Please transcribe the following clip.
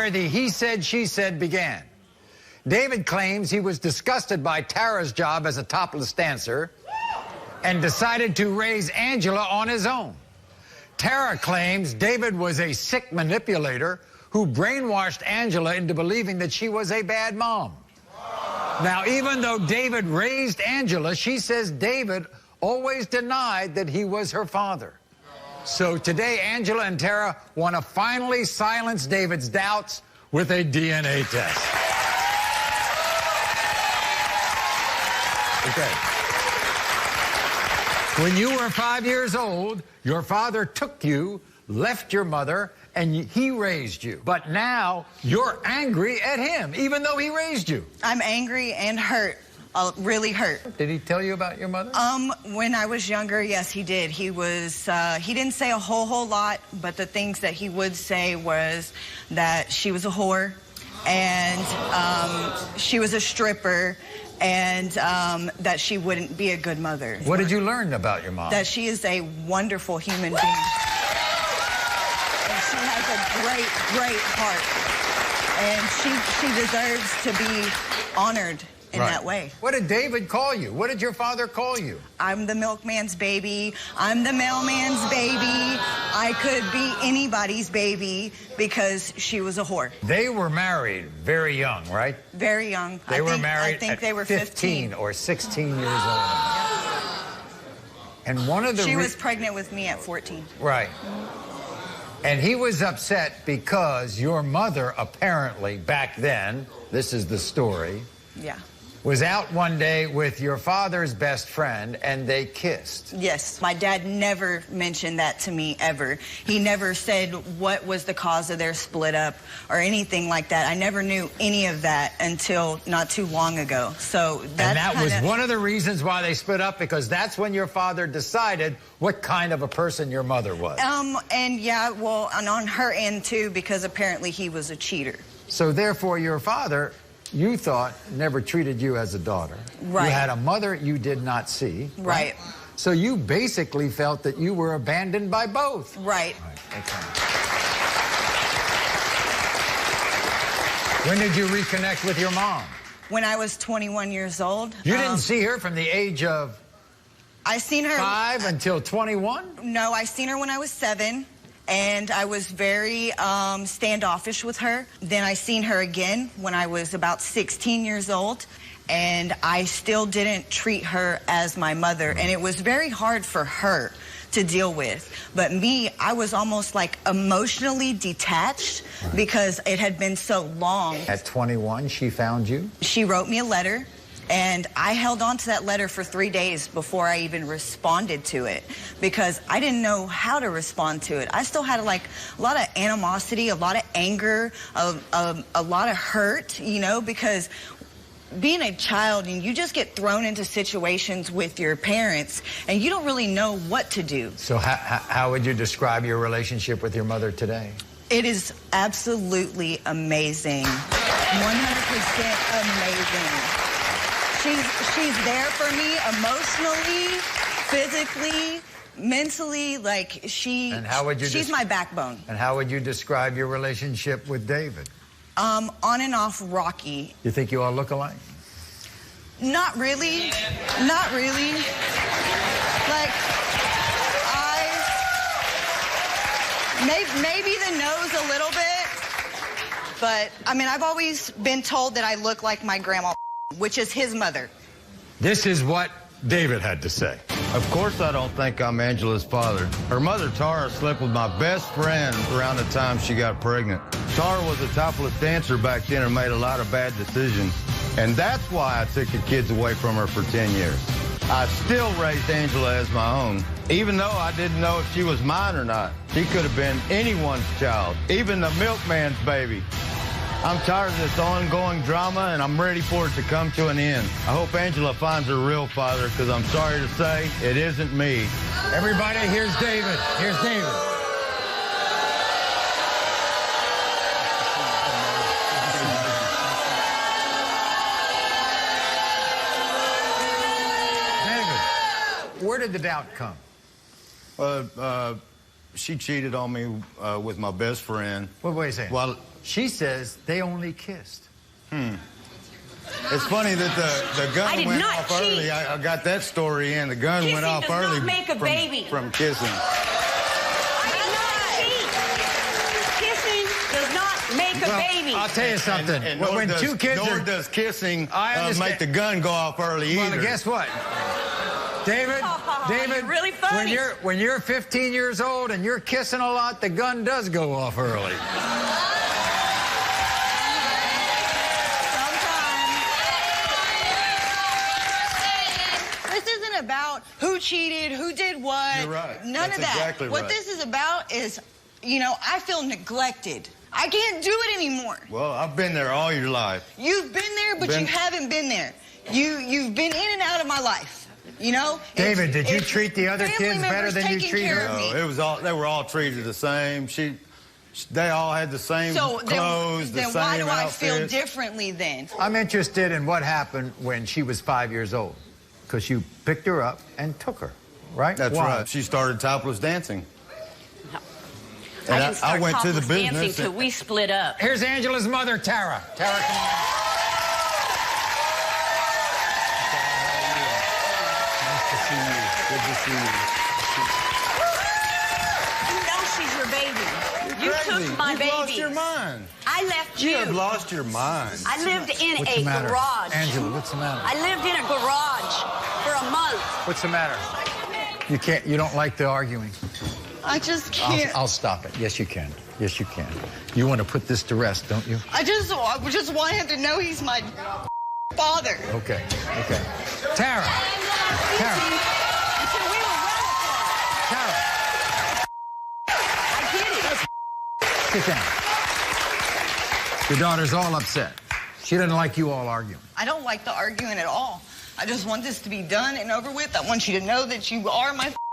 where the he said, she said began. David claims he was disgusted by Tara's job as a topless dancer and decided to raise Angela on his own. Tara claims David was a sick manipulator who brainwashed Angela into believing that she was a bad mom. Now, even though David raised Angela, she says David always denied that he was her father. So today, Angela and Tara want to finally silence David's doubts with a DNA test. Okay. When you were 5 years old, your father took you, left your mother, and he raised you. But now you're angry at him, even though he raised you. I'm angry and hurt. Really hurt. Did he tell you about your mother? When I was younger, yes, he did. He didn't say a whole lot, but the things that he would say was that she was a whore and she was a stripper and that she wouldn't be a good mother. What did you learn about your mom? That she is a wonderful human being. And she has a great, great heart. And she deserves to be honored in that way. What did David call you? What did your father call you? I'm the milkman's baby. I'm the mailman's baby. I could be anybody's baby because she was a whore. They were married very young, right? Very young. They were married I think at they were 15 or 16 years old. And one of the She was pregnant with me at 14. Right. And he was upset because your mother apparently back then, this is the story, was out one day with your father's best friend and they kissed. Yes. My dad never mentioned that to me ever. He never said what was the cause of their split up or anything like that. I never knew any of that until not too long ago. So that was one of the reasons why they split up, because that's when your father decided what kind of a person your mother was. And yeah, well, and on her end too, because apparently he was a cheater. So therefore your father, you thought, never treated you as a daughter. Right. You had a mother you did not see. Right. So you basically felt that you were abandoned by both. Right. Okay. When did you reconnect with your mom? When I was 21 years old. You didn't see her from the age of I seen her 5 until 21? No, I seen her when I was 7. And I was very standoffish with her. Then I seen her again when I was about 16 years old. And I still didn't treat her as my mother. And it was very hard for her to deal with. But me, I was almost like emotionally detached because it had been so long. At 21, she found you? She wrote me a letter. And I held on to that letter for 3 days before I even responded to it because I didn't know how to respond to it. I still had like a lot of animosity, a lot of anger, a lot of hurt, you know, because being a child and you just get thrown into situations with your parents and you don't really know what to do. So how would you describe your relationship with your mother today? It is absolutely amazing. 100% amazing. She's there for me emotionally, physically, mentally, like she's my backbone. And how would you describe your relationship with David? On and off rocky. You think you all look alike? Not really. Not really. Like, maybe the nose a little bit, but I mean, I've always been told that I look like my grandma, which is his mother. This is what David had to say. Of course I don't think I'm Angela's father. Her mother, Tara, slept with my best friend around the time she got pregnant. Tara was a topless dancer back then and made a lot of bad decisions. And that's why I took the kids away from her for 10 years. I still raised Angela as my own, even though I didn't know if she was mine or not. She could have been anyone's child, even the milkman's baby. I'm tired of this ongoing drama, and I'm ready for it to come to an end. I hope Angela finds her real father, because I'm sorry to say, it isn't me. Everybody, here's David. Here's David. David, where did the doubt come? She cheated on me with my best friend. Wait a second. Well, She says they only kissed. It's funny that the gun went off early. I got that story in. The gun went off early from kissing. I did not cheat. Kissing does not make a baby. I'll tell you something. And when two kids nor does kissing make the gun go off early either. Well, guess what? David, You're really funny. When you're 15 years old and you're kissing a lot, the gun does go off early. This isn't about who cheated, who did what. You're right. None of that. Exactly What right. this is about is, you know, I feel neglected. I can't do it anymore. Well, I've been there all your life. You've been there, but you haven't been there. You've been in and out of my life. You know? David, did you treat the other kids better than you treated her? No, it was all. They were all treated the same. They all had the same clothes, the same outfits. Then why do I feel differently then? I'm interested in what happened when she was 5 years old, because you picked her up and took her, right? That's Why? right. She started topless dancing. No. And I didn't start went to the topless dancing business till we split up. Here's Angela's mother, Tara. Tara, come on. Good to see you. You know she's your baby. You took my baby. You've lost your mind. I left you. You have lost your mind. I lived in What's a the matter? garage. Angela, what's the matter? I lived in a garage for a month. What's the matter? You don't like the arguing. I just can't. I'll stop it. Yes, you can. Yes, you can. You want to put this to rest, don't you? I just want him to know he's my father. Okay. Tara. Until we were well apart. Tara. I get it. Sit down. Your daughter's all upset. She doesn't like you all arguing. I don't like the arguing at all. I just want this to be done and over with. I want you to know that you are my